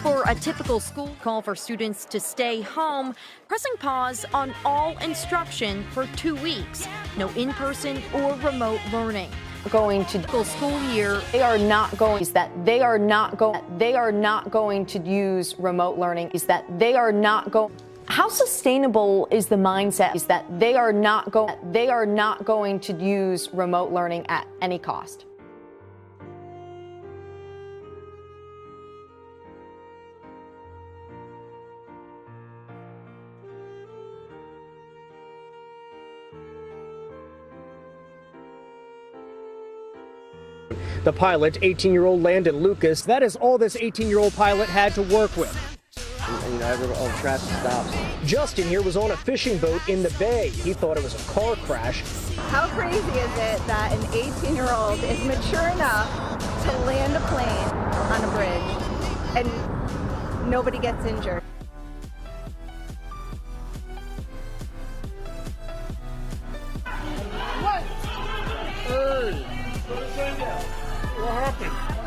for a typical school call for students to stay home, pressing pause on all instruction for 2 weeks. No in-person or remote learning. Going to School year. they are not going to use remote learning. How sustainable is the mindset is that they are not going to use remote learning at any cost? The pilot, 18-year-old Landon Lucas, that is all this 18-year-old pilot had to work with. All the traffic stops. Justin here was on a fishing boat in the bay. He thought it was a car crash. How crazy is it that an 18-year-old is mature enough to land a plane on a bridge and nobody gets injured? What? Hey, what happened?